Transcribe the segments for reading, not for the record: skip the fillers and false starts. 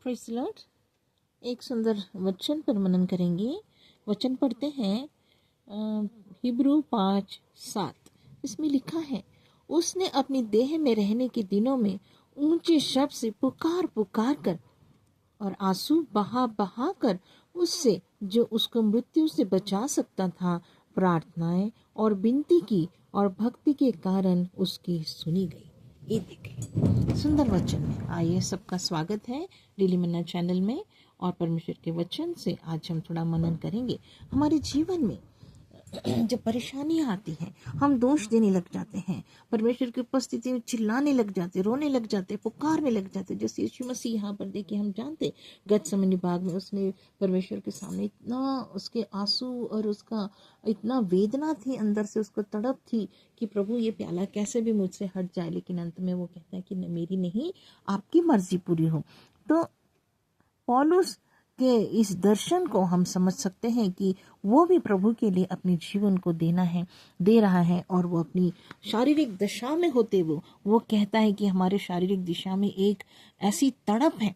Praise the Lord. एक सुंदर वचन पर मनन करेंगे। वचन पढ़ते हैं हिब्रू 5:7। इसमें लिखा है, उसने अपनी देह में रहने के दिनों में ऊंचे शब्द से पुकार पुकार कर और आंसू बहा बहा कर उससे जो उसको मृत्यु से बचा सकता था प्रार्थनाएं और विनती की और भक्ति के कारण उसकी सुनी गई। ये देखें सुंदर वचन में। आइए, सबका स्वागत है डेली मन्ना चैनल में। और परमेश्वर के वचन से आज हम थोड़ा मनन करेंगे। हमारे जीवन में जब परेशानियां आती हैं, हम दोष देने लग जाते हैं, परमेश्वर की उपस्थिति में चिल्लाने लग जाते, रोने लग जाते, पुकारने लग जाते। जैसे यीशु मसीह यहाँ पर देखिए, हम जानते गतसमनी बाग में उसने परमेश्वर के सामने इतना उसके आंसू और उसका इतना वेदना थी, अंदर से उसको तड़प थी कि प्रभु ये प्याला कैसे भी मुझसे हट जाए, लेकिन अंत में वो कहता है कि मेरी नहीं, आपकी मर्जी पूरी हो। तो पौलुस के इस दर्शन को हम समझ सकते हैं कि वो भी प्रभु के लिए अपने जीवन को दे रहा है। और वो अपनी शारीरिक दशा में होते वो कहता है कि हमारे शारीरिक दिशा में एक ऐसी तड़प है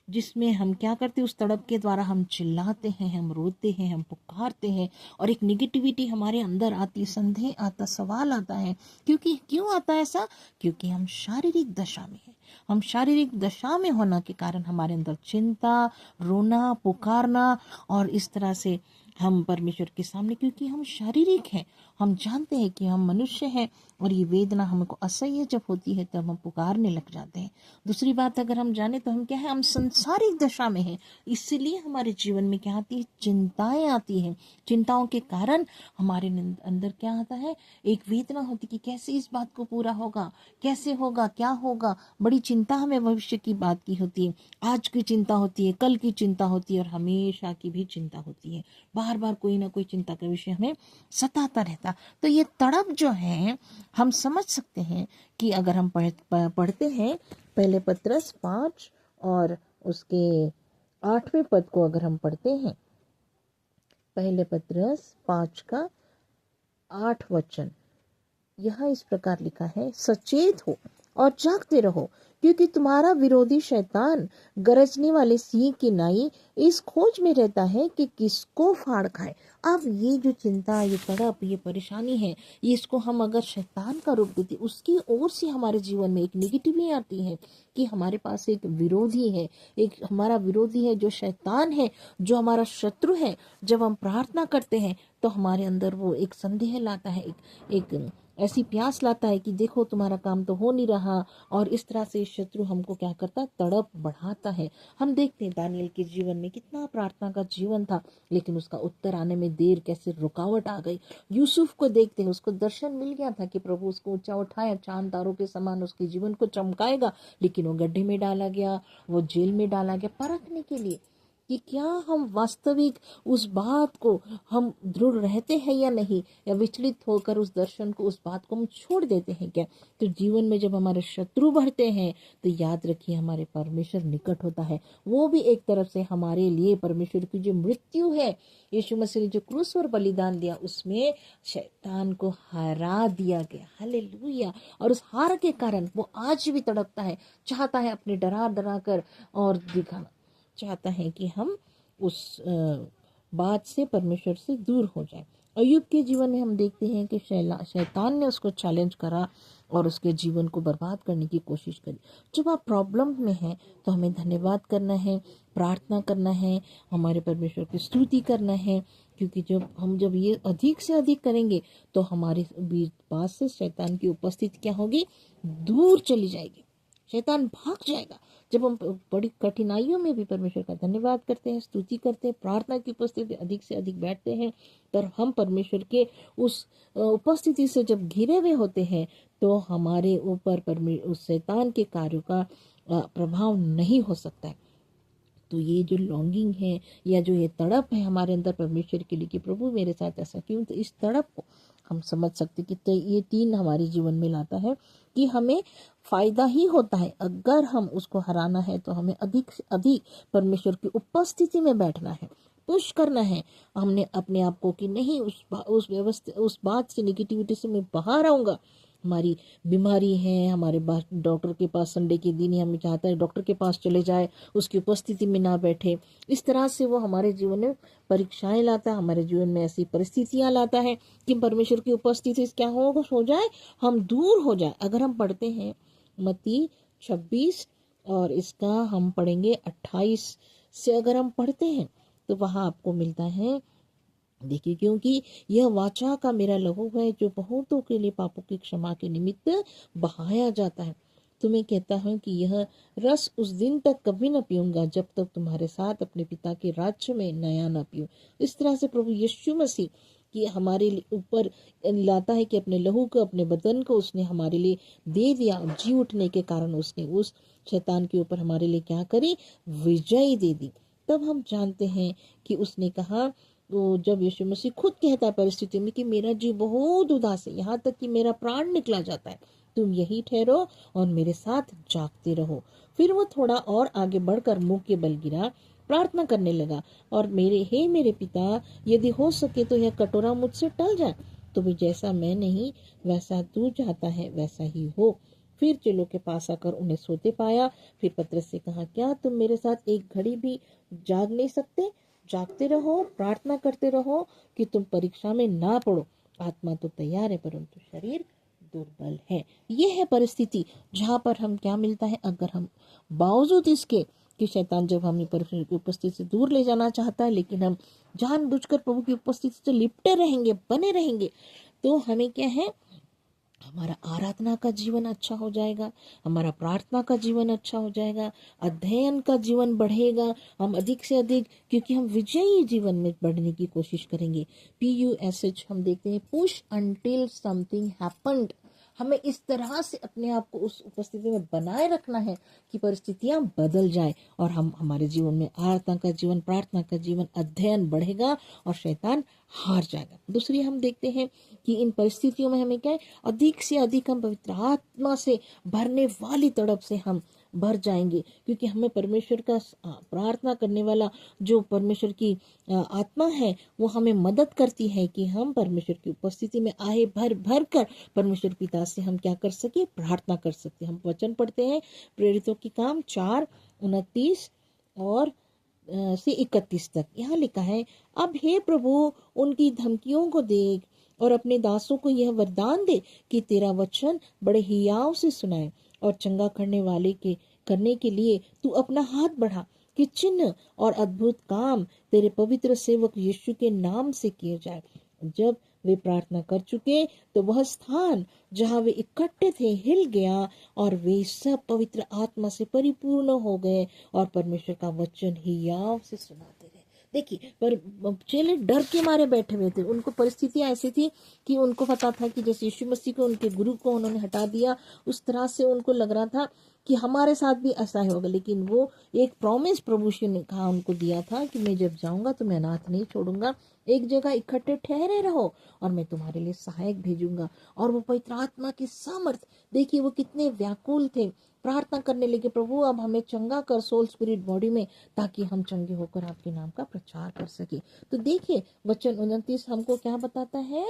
जिसमें हम क्या करते हैं, उस तड़प के द्वारा हम चिल्लाते हैं, हम रोते हैं, हम पुकारते हैं और एक निगेटिविटी हमारे अंदर आती, संदेह आता, सवाल आता है। क्यों आता है ऐसा? क्योंकि हम शारीरिक दशा में हैं। हम शारीरिक दशा में होना के कारण हमारे अंदर चिंता, रोना, पुकारना और इस तरह से हम परमेश्वर के सामने, क्योंकि हम शारीरिक हैं, हम जानते हैं कि हम मनुष्य हैं और ये वेदना हमको असह्य जब होती है तब हम पुकारने लग जाते हैं। दूसरी बात अगर हम जाने तो हम क्या है, हम संसारिक दशा में हैं, इसलिए हमारे जीवन में क्या आती है, चिंताएं आती हैं। चिंताओं के कारण हमारे अंदर क्या आता है, एक वेदना होती कि कैसे इस बात को पूरा होगा, कैसे होगा, क्या होगा। बड़ी चिंता हमें भविष्य की बात की होती है, आज की चिंता होती है, कल की चिंता होती है और हमेशा की भी चिंता होती है। बार बार कोई ना कोई चिंता का विषय हमें सताता रहता। तो ये तड़प जो है, हम समझ सकते हैं कि अगर हम पढ़ते हैं पहले पत्रस 5 और उसके 8वें पद को अगर हम पढ़ते हैं, पहले पत्रस 5 का 8 वचन, यहाँ इस प्रकार लिखा है, सचेत हो और जागते रहो, क्योंकि तुम्हारा विरोधी शैतान गरजने वाले सिंह की नाई इस खोज में रहता है कि किसको फाड़ खाए। अब ये जो चिंता, ये तड़प, ये परेशानी है, ये इसको हम अगर शैतान का रूप देते, उसकी ओर से हमारे जीवन में एक निगेटिविटी आती है कि हमारे पास एक विरोधी है, एक हमारा विरोधी है जो शैतान है, जो हमारा शत्रु है। जब हम प्रार्थना करते हैं तो हमारे अंदर वो एक संदेह लाता है, एक ऐसी प्यास लाता है कि देखो तुम्हारा काम तो हो नहीं रहा। और इस तरह से शत्रु हमको क्या करता है, तड़प बढ़ाता है। हम देखते हैं दानियल के जीवन में कितना प्रार्थना का जीवन था, लेकिन उसका उत्तर आने में देर, कैसे रुकावट आ गई। यूसुफ को देखते हैं, उसको दर्शन मिल गया था कि प्रभु उसको ऊंचा उठाया, चांद तारों के समान उसके जीवन को चमकाएगा, लेकिन वो गड्ढे में डाला गया, वो जेल में डाला गया, परखने के लिए कि क्या हम वास्तविक उस बात को हम दृढ़ रहते हैं या नहीं, या विचलित होकर उस दर्शन को, उस बात को हम छोड़ देते हैं क्या। तो जीवन में जब हमारे शत्रु बढ़ते हैं तो याद रखिए, हमारे परमेश्वर निकट होता है। वो भी एक तरफ से हमारे लिए, परमेश्वर की जो मृत्यु है, यीशु मसीह ने जो क्रूस पर बलिदान दिया, उसमें शैतान को हरा दिया गया। हालेलुया। और उस हार के कारण वो आज भी तड़पता है, चाहता है अपने डरा कर और दिखाना चाहता है कि हम उस बात से, परमेश्वर से दूर हो जाए। अय्यूब के जीवन में हम देखते हैं कि शैतान ने उसको चैलेंज करा और उसके जीवन को बर्बाद करने की कोशिश करी। जब आप प्रॉब्लम में हैं तो हमें धन्यवाद करना है, प्रार्थना करना है, हमारे परमेश्वर की स्तुति करना है, क्योंकि जब ये अधिक से अधिक करेंगे तो हमारे पास से शैतान की उपस्थिति क्या होगी, दूर चली जाएगी, शैतान भाग जाएगा। जब हम बड़ी कठिनाइयों में भी परमेश्वर का धन्यवाद करते हैं, स्तुति करते हैं, प्रार्थना की उपस्थिति अधिक से अधिक बैठते हैं, पर हम परमेश्वर के उस उपस्थिति से जब घिरे हुए होते हैं तो हमारे ऊपर उस शैतान के कार्यों का प्रभाव नहीं हो सकता है। तो ये जो लॉन्गिंग है या जो ये तड़प है हमारे अंदर परमेश्वर के लिए कि प्रभु मेरे साथ ऐसा क्यों, तो इस तड़प को हम समझ सकते कि ये 3 हमारे जीवन में लाता है कि हमें फायदा ही होता है। अगर हम उसको हराना है तो हमें अधिक से अधिक परमेश्वर की उपस्थिति में बैठना है, पुश करना है हमने अपने आप को कि नहीं, उस बात से, निगेटिविटी से मैं बाहर आऊंगा, हमारी बीमारी है, हमारे डॉक्टर के पास संडे के दिन ही हमें चाहता है डॉक्टर के पास चले जाए, उसकी उपस्थिति में ना बैठे। इस तरह से वो हमारे जीवन में परीक्षाएं लाता है, हमारे जीवन में ऐसी परिस्थितियां लाता है कि परमेश्वर की उपस्थिति से क्या हो जाए, हम दूर हो जाए। अगर हम पढ़ते हैं मत्ती 26 और इसका हम पढ़ेंगे 28 से, अगर हम पढ़ते हैं तो वहां आपको मिलता है, देखिए, क्योंकि यह वाचा का मेरा लहू है जो बहुतों के लिए पापों की क्षमा के निमित्त बहाया जाता है। तुम्हें कहता हूं कि यह रस उस दिन तक कभी न पीऊंगा जब तक तुम्हारे साथ अपने पिता के राज्य में नया न पीऊं। इस तरह से प्रभु यीशु मसीह कि हमारे ऊपर लाता है कि अपने लहू को, अपने बदन को उसने हमारे लिए दे दिया। जी उठने के कारण उसने उस शैतान के ऊपर हमारे लिए क्या करी, विजय दे दी। तब हम जानते हैं कि उसने कहा, तो जब यीशु मसीह खुद कहता है परिस्थिति में कि मेरा जी बहुत उदास है, यहाँ तक कि मेरा प्राण निकला जाता है, तुम यही ठहरो और मेरे साथ जागते रहो। फिर वो थोड़ा और आगे बढ़कर मुंह के बल गिरा, प्रार्थना करने लगा और मेरे पिता, यदि हो सके तो यह कटोरा मुझसे टल जाए, तो भी जैसा मैं नहीं वैसा तू चाहता है वैसा ही हो। फिर चेलों के पास आकर उन्हें सोते पाया। फिर पतरस से कहा, क्या तुम मेरे साथ एक घड़ी भी जाग नहीं सकते? जागते रहो, प्रार्थना करते रहो कि तुम परीक्षा में ना पड़ो। आत्मा तो तैयार है परंतु शरीर दुर्बल है। ये है परिस्थिति जहाँ पर हम क्या मिलता है, अगर हम बावजूद इसके कि शैतान जब हमें परमेश्वर की उपस्थिति से दूर ले जाना चाहता है, लेकिन हम जानबूझकर प्रभु की उपस्थिति से लिपटे रहेंगे, बने रहेंगे, तो हमें क्या है, हमारा आराधना का जीवन अच्छा हो जाएगा, हमारा प्रार्थना का जीवन अच्छा हो जाएगा, अध्ययन का जीवन बढ़ेगा, हम अधिक से अधिक, क्योंकि हम विजयी जीवन में बढ़ने की कोशिश करेंगे। PUSH हम देखते हैं, पुश अंटिल समथिंग हैपेंड। हमें इस तरह से अपने आप को उस उपस्थिति में बनाए रखना है कि परिस्थितियां बदल जाए और हमारे जीवन में आराधना का जीवन, प्रार्थना का जीवन, अध्ययन बढ़ेगा और शैतान हार जाएगा। दूसरी हम देखते हैं कि इन परिस्थितियों में हमें क्या है, अधिक से अधिक हम पवित्र आत्मा से भरने वाली तड़प से हम भर जाएंगे, क्योंकि हमें परमेश्वर का प्रार्थना करने वाला जो परमेश्वर की आत्मा है वो हमें मदद करती है कि हम परमेश्वर की उपस्थिति में आए, भर भर कर परमेश्वर पिता से हम क्या कर सके, प्रार्थना कर सकते। हम वचन पढ़ते हैं प्रेरितों की काम 4:29 और से 31 तक। यहाँ लिखा है, अब हे प्रभु उनकी धमकियों को देख और अपने दासों को यह वरदान दे कि तेरा वचन बड़े हियाव से सुनाए और चंगा करने के लिए तू अपना हाथ बढ़ा कि चिन्ह और अद्भुत काम तेरे पवित्र सेवक यीशु के नाम से किए जाए। जब वे प्रार्थना कर चुके तो वह स्थान जहाँ वे इकट्ठे थे हिल गया और वे सब पवित्र आत्मा से परिपूर्ण हो गए और परमेश्वर का वचन हियाव से सुनाते रहे। देखिए, पर चेले डर के मारे बैठे हुए थे। उनको परिस्थितियां ऐसी थी कि उनको पता था कि जैसे यीशु मसीह को उनके गुरु को उन्होंने हटा दिया, उस तरह से उनको लग रहा था कि हमारे साथ भी ऐसा ही होगा। लेकिन वो एक प्रॉमिस प्रभु ने कहा, उनको दिया था कि मैं जब जाऊंगा तो मैं अनाथ नहीं छोड़ूंगा, एक जगह इकट्ठे ठहरे रहो और मैं तुम्हारे लिए सहायक भेजूंगा। और वो पवित्र आत्मा की सामर्थ, देखिए वो कितने व्याकुल थे, प्रार्थना करने लगे, प्रभु अब हमें चंगा कर सोल स्पिरिट बॉडी में, ताकि हम चंगे होकर आपके नाम का प्रचार कर सके। तो देखिए वचन 29 हमको क्या बताता है,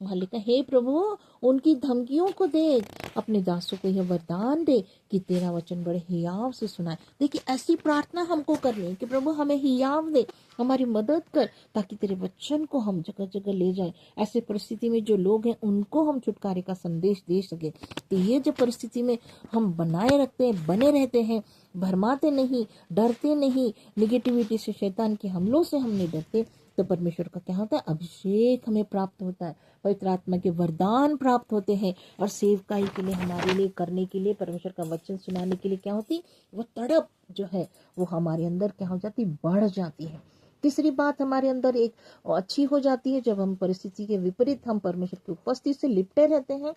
वहां लिखा, हे प्रभु उनकी धमकियों को देख, अपने दासों को यह वरदान दे कि तेरा वचन बड़े हियाव से सुनाए। देखिए ऐसी प्रार्थना हमको करनी है कि प्रभु हमें हियाव दे, हमारी मदद कर, ताकि तेरे वचन को हम जगह जगह ले जाए। ऐसे परिस्थिति में जो लोग हैं उनको हम छुटकारे का संदेश दे सके। तो ये जो परिस्थिति में हम बनाए रखते हैं, बने रहते हैं, भरमाते नहीं, डरते नहीं, निगेटिविटी से, शैतान के हमलों से हम नहीं डरते, तो परमेश्वर का क्या होता है, अभिषेक हमें प्राप्त होता है, पवित्र आत्मा के वरदान प्राप्त होते हैं और सेवकाई के लिए, हमारे लिए करने के लिए, परमेश्वर का वचन सुनाने के लिए क्या होती, वो तड़प जो है वो हमारे अंदर क्या हो जाती, बढ़ जाती है। तीसरी बात हमारे अंदर एक अच्छी हो जाती है, जब हम परिस्थिति के विपरीत हम परमेश्वर की उपस्थिति से लिपटे रहते हैं,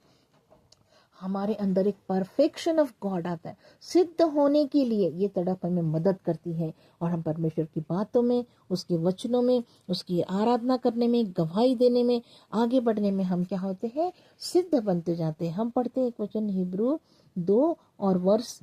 हमारे अंदर एक परफेक्शन ऑफ गॉड आता है। सिद्ध होने के लिए ये तड़प हमें मदद करती है और हम परमेश्वर की बातों में, उसके वचनों में, उसकी आराधना करने में, गवाही देने में, आगे बढ़ने में हम क्या होते हैं, सिद्ध बनते जाते हैं। हम पढ़ते हैं एक वचन हिब्रू 2 और वर्ष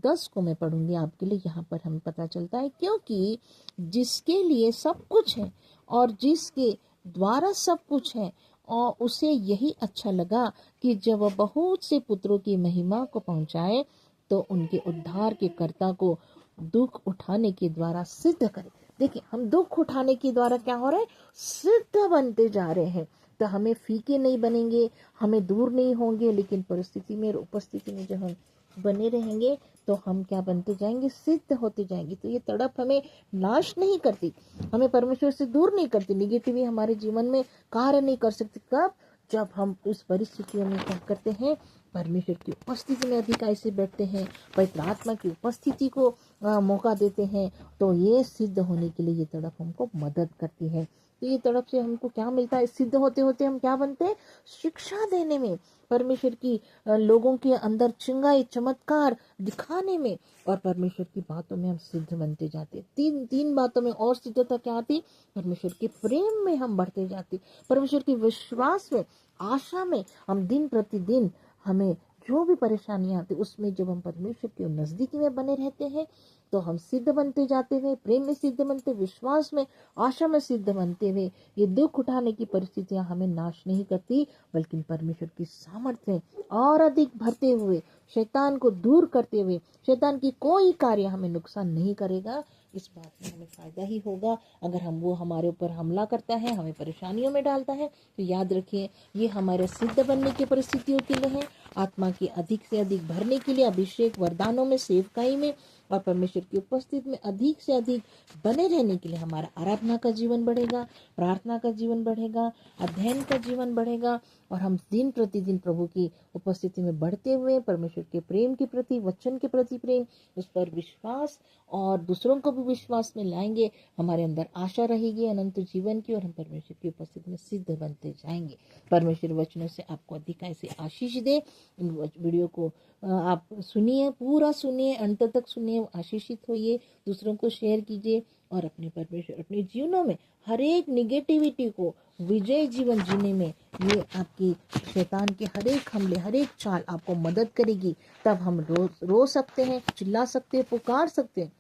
10 को मैं पढ़ूंगी आपके लिए। यहाँ पर हमें पता चलता है, क्योंकि जिसके लिए सब कुछ है और जिसके द्वारा सब कुछ है और उसे यही अच्छा लगा कि जब वह बहुत से पुत्रों की महिमा को पहुंचाए तो उनके उद्धार के कर्ता को दुख उठाने के द्वारा सिद्ध करे। देखिए, हम दुख उठाने के द्वारा क्या हो रहा है, सिद्ध बनते जा रहे हैं। तो हमें फीके नहीं बनेंगे, हमें दूर नहीं होंगे, लेकिन परिस्थिति में और उपस्थिति में जब हम बने रहेंगे तो हम क्या बनते जाएंगे, सिद्ध होते जाएंगे। तो ये तड़प हमें नाश नहीं करती, हमें परमेश्वर से दूर नहीं करती, निगेटिविटी हमारे जीवन में कार्य नहीं कर सकती। कब? जब हम उस परिस्थितियों में क्या करते हैं, परमेश्वर की उपस्थिति में अधिक ऐसे बैठते हैं, पवित्र आत्मा की उपस्थिति को मौका देते हैं, तो ये सिद्ध होने के लिए ये तड़प हमको मदद करती है। तो ये तड़प से हमको क्या मिलता है, सिद्ध होते होते हम क्या बनते हैं, शिक्षा देने में, परमेश्वर की लोगों के अंदर चिंगाई चमत्कार दिखाने में, और परमेश्वर की बातों में हम सिद्ध बनते जाते। तीन बातों में और सिद्धता क्या आती, परमेश्वर के प्रेम में हम बढ़ते जाते, परमेश्वर के विश्वास में, आशा में। हम दिन प्रतिदिन हमें जो भी परेशानियां आती उसमें जब हम परमेश्वर के नजदीकी में बने रहते हैं तो हम सिद्ध बनते जाते हुए, प्रेम में सिद्ध बनते, विश्वास में, आशा में सिद्ध बनते हुए, ये दुख उठाने की परिस्थितियां हमें नाश नहीं करती, बल्कि परमेश्वर की सामर्थ्य और अधिक भरते हुए, शैतान को दूर करते हुए, शैतान की कोई कार्य हमें नुकसान नहीं करेगा। इस बात में हमें फायदा ही होगा। अगर वो हमारे ऊपर हमला करता है, हमें परेशानियों में डालता है, तो याद रखिए ये हमारे सिद्ध बनने की परिस्थितियों के लिए है, आत्मा की अधिक से अधिक भरने के लिए, अभिषेक वरदानों में, सेवकाई में और परमेश्वर की उपस्थिति में अधिक से अधिक बने रहने के लिए हमारा आराधना का जीवन बढ़ेगा, प्रार्थना का जीवन बढ़ेगा, अध्ययन का जीवन बढ़ेगा, और हम दिन प्रतिदिन प्रभु की उपस्थिति में बढ़ते हुए परमेश्वर के प्रेम के प्रति, वचन के प्रति प्रेम, उस पर विश्वास और दूसरों को भी विश्वास में लाएंगे। हमारे अंदर आशा रहेगी अनंत जीवन की, और हम परमेश्वर की उपस्थिति में सिद्ध बनते जाएंगे। परमेश्वर वचनों से आपको अधिक ऐसे आशीष दे। इन वीडियो को आप सुनिए, पूरा सुनिए, अंत तक सुनिए, आशीषित होइए, दूसरों को शेयर कीजिए, और अपने परमेश्वर अपने जीवनों में हर एक निगेटिविटी को विजय जीवन जीने में ये आपकी शैतान के हर एक हमले, हर एक चाल आपको मदद करेगी। तब हम रो सकते हैं, चिल्ला सकते हैं, पुकार सकते हैं,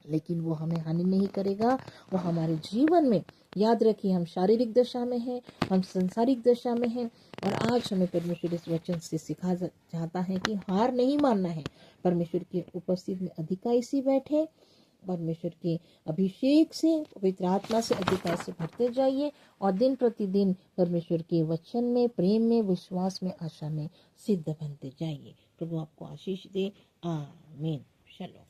लेकिन वो हमें हानि नहीं करेगा। वो हमारे जीवन में, याद रखिए, हम शारीरिक दशा में हैं, हम संसारिक दशा में हैं, और आज हमें परमेश्वर इस वचन से सिखा चाहता है कि हार नहीं मानना है। परमेश्वर की उपस्थिति में अधिकाई से बैठे, परमेश्वर के अभिषेक से, पवित्र आत्मा से अधिकाई से भरते जाइए, और दिन प्रतिदिन परमेश्वर के वचन में, प्रेम में, विश्वास में, आशा में सिद्ध बनते जाइए। प्रभु आपको आशीष दे। आमीन। शलोम।